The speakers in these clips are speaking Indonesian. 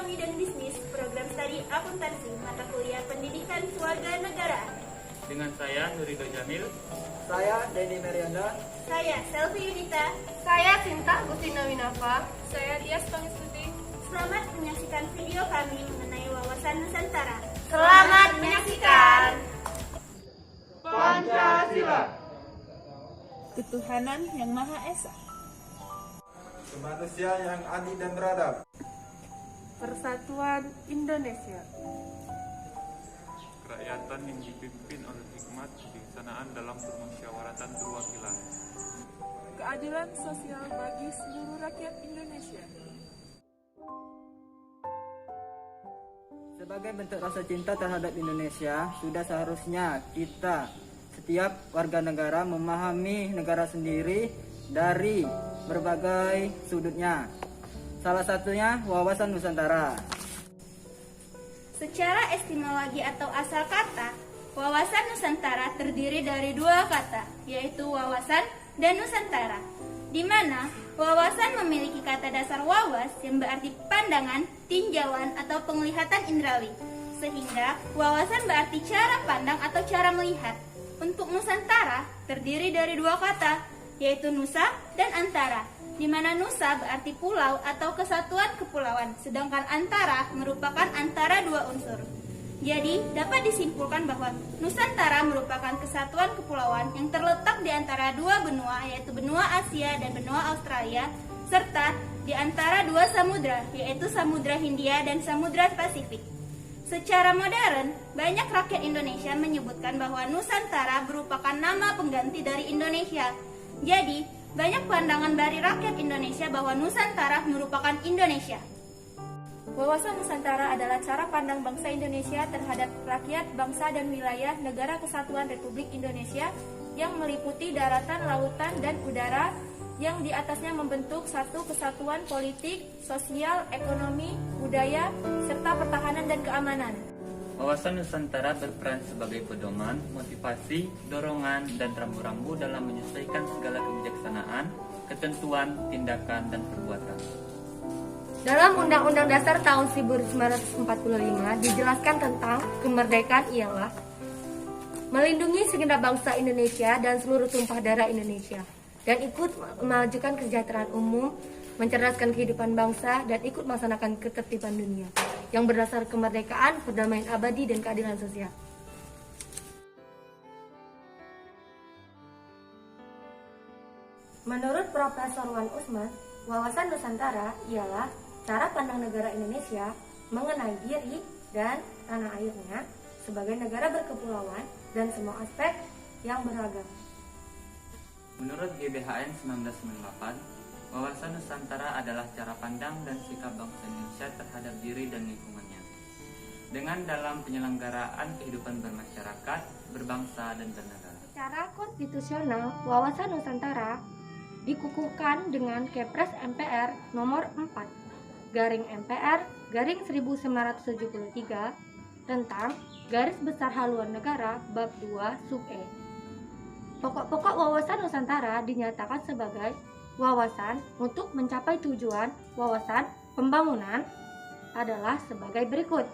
Ekonomi dan Bisnis, Program Studi Akuntansi, Mata Kuliah Pendidikan Kewarganegaraan. Dengan saya Nurido Jamil, Saya Denny Merianda. Saya Selvi Yunita. Saya Sinta Agustina Winafa. Saya Dias Pangestuti. Selamat menyaksikan video kami mengenai wawasan Nusantara. Selamat menyaksikan. Pancasila. Ketuhanan yang Maha Esa, Kemanusiaan yang adil dan beradab. Persatuan Indonesia. kerakyatan yang dipimpin oleh hikmat kebijaksanaan dalam permusyawaratan perwakilan. Keadilan sosial bagi seluruh rakyat Indonesia. Sebagai bentuk rasa cinta terhadap Indonesia, sudah seharusnya kita setiap warga negara memahami negara sendiri dari berbagai sudutnya. Salah satunya wawasan Nusantara. Secara etimologi atau asal kata, wawasan Nusantara terdiri dari dua kata, yaitu wawasan dan Nusantara, di mana wawasan memiliki kata dasar wawas yang berarti pandangan, tinjauan, atau penglihatan indrawi, sehingga wawasan berarti cara pandang atau cara melihat. Untuk Nusantara terdiri dari dua kata, yaitu Nusa dan Antara, di mana Nusa berarti pulau atau kesatuan kepulauan, sedangkan Antara merupakan antara dua unsur. Jadi, dapat disimpulkan bahwa Nusantara merupakan kesatuan kepulauan yang terletak di antara dua benua, yaitu benua Asia dan benua Australia, serta di antara dua samudra, yaitu Samudra Hindia dan Samudra Pasifik. Secara modern, banyak rakyat Indonesia menyebutkan bahwa Nusantara merupakan nama pengganti dari Indonesia. Jadi, banyak pandangan dari rakyat Indonesia bahwa Nusantara merupakan Indonesia. Wawasan Nusantara adalah cara pandang bangsa Indonesia terhadap rakyat, bangsa, dan wilayah Negara Kesatuan Republik Indonesia yang meliputi daratan, lautan, dan udara yang di atasnya membentuk satu kesatuan politik, sosial, ekonomi, budaya, serta pertahanan dan keamanan. Wawasan Nusantara berperan sebagai pedoman, motivasi, dorongan, dan rambu-rambu dalam menyesuaikan segala kebijaksanaan, ketentuan, tindakan, dan perbuatan. Dalam Undang-Undang Dasar tahun 1945 dijelaskan tentang kemerdekaan ialah melindungi segenap bangsa Indonesia dan seluruh tumpah darah Indonesia, dan ikut memajukan kesejahteraan umum, mencerdaskan kehidupan bangsa, dan ikut melaksanakan ketertiban dunia yang berdasar kemerdekaan, perdamaian abadi, dan keadilan sosial. Menurut Profesor Wan Usman, wawasan Nusantara ialah cara pandang negara Indonesia mengenai diri dan tanah airnya sebagai negara berkepulauan dan semua aspek yang beragam. Menurut GBHN 1998, wawasan Nusantara adalah cara pandang dan sikap bangsa Indonesia terhadap diri dan lingkungannya, dengan dalam penyelenggaraan kehidupan bermasyarakat, berbangsa, dan bernegara. Secara konstitusional, wawasan Nusantara dikukuhkan dengan Kepres MPR nomor 4/MPR/1973 tentang Garis Besar Haluan Negara Bab 2 Sub E. Pokok-pokok wawasan Nusantara dinyatakan sebagai wawasan untuk mencapai tujuan wawasan pembangunan adalah sebagai berikut.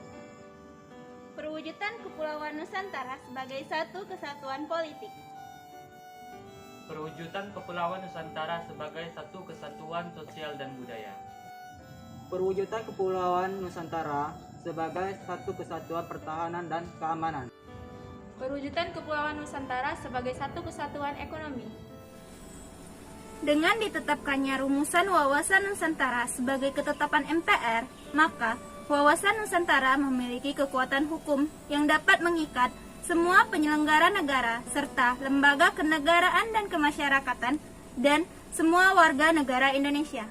Perwujudan Kepulauan Nusantara sebagai satu kesatuan politik. Perwujudan Kepulauan Nusantara sebagai satu kesatuan sosial dan budaya. Perwujudan Kepulauan Nusantara sebagai satu kesatuan pertahanan dan keamanan. Perwujudan Kepulauan Nusantara sebagai satu kesatuan ekonomi. Dengan ditetapkannya rumusan wawasan Nusantara sebagai ketetapan MPR, maka wawasan Nusantara memiliki kekuatan hukum yang dapat mengikat semua penyelenggara negara serta lembaga kenegaraan dan kemasyarakatan dan semua warga negara Indonesia.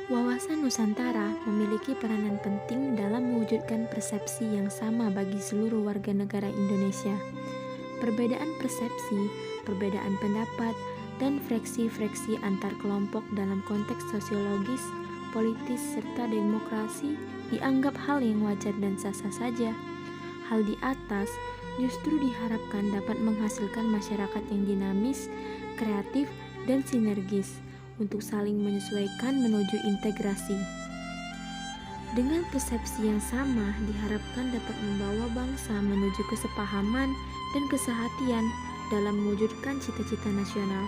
Wawasan Nusantara memiliki peranan penting dalam mewujudkan persepsi yang sama bagi seluruh warga negara Indonesia. Perbedaan persepsi, perbedaan pendapat, dan fraksi-fraksi antar kelompok dalam konteks sosiologis, politis, serta demokrasi dianggap hal yang wajar dan sah-sah saja. Hal di atas justru diharapkan dapat menghasilkan masyarakat yang dinamis, kreatif, dan sinergis untuk saling menyesuaikan menuju integrasi. Dengan persepsi yang sama diharapkan dapat membawa bangsa menuju kesepahaman dan kesehatian dalam mewujudkan cita-cita nasional.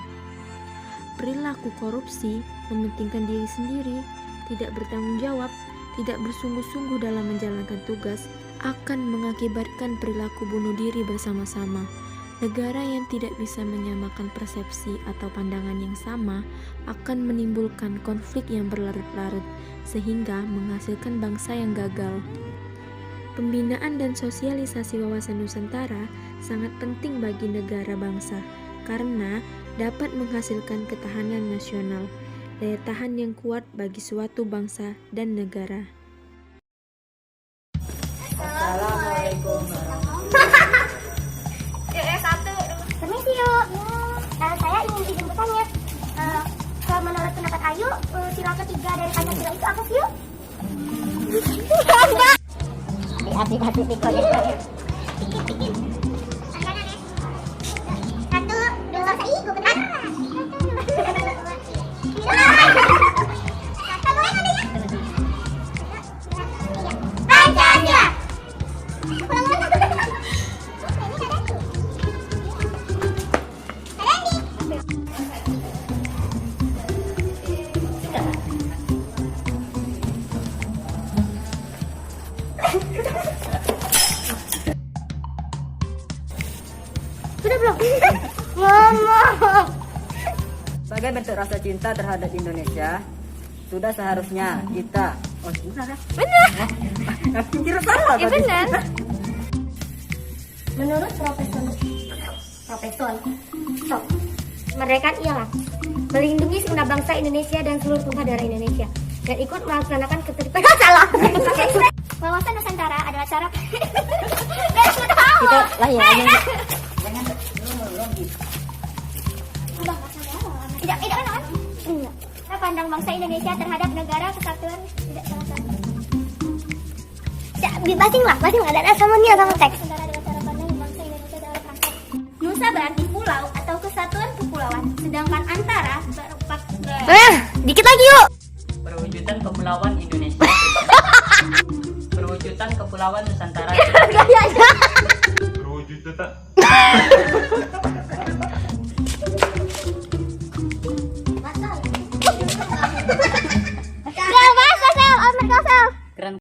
Perilaku korupsi, mementingkan diri sendiri, tidak bertanggung jawab, tidak bersungguh-sungguh dalam menjalankan tugas, akan mengakibatkan perilaku bunuh diri bersama-sama. Negara yang tidak bisa menyamakan persepsi atau pandangan yang sama akan menimbulkan konflik yang berlarut-larut, sehingga menghasilkan bangsa yang gagal. Pembinaan dan sosialisasi wawasan Nusantara sangat penting bagi negara bangsa, karena dapat menghasilkan ketahanan nasional, daya tahan yang kuat bagi suatu bangsa dan negara. Assalamualaikum. Permisi yuk. Saya ingin izin bertanya. Menurut pendapat Ayu, sila ketiga dari Pancasila itu apa sih yuk? Aplikasi Tikonya. Satu, dua, tiga, benar. Pancasila. Sudah belum? Ngomong. Sebagai bentuk rasa cinta terhadap Indonesia, sudah seharusnya kita benar. Aku kira salah tadi. Benar. Menurut Profesor kemerdekaan ialah melindungi segenap bangsa Indonesia dan seluruh tumpah darah Indonesia dan ikut melaksanakan ketertiban. Salah. Wawasan Nusantara adalah cara Kita lah ya. Tidak kan? Cara pandang bangsa Indonesia terhadap negara kesatuan tidak salah satu. Basing lah, ada sama nih sama teks. Negara adalah cara pandang bangsa Indonesia dalam praktek. Nusa berarti pulau atau kesatuan kepulauan, sedangkan antara berupa Dikit lagi yuk. Perwujudan kepulauan Indonesia. Perwujudan kepulauan Nusantara. Gaya aja. Perwujudan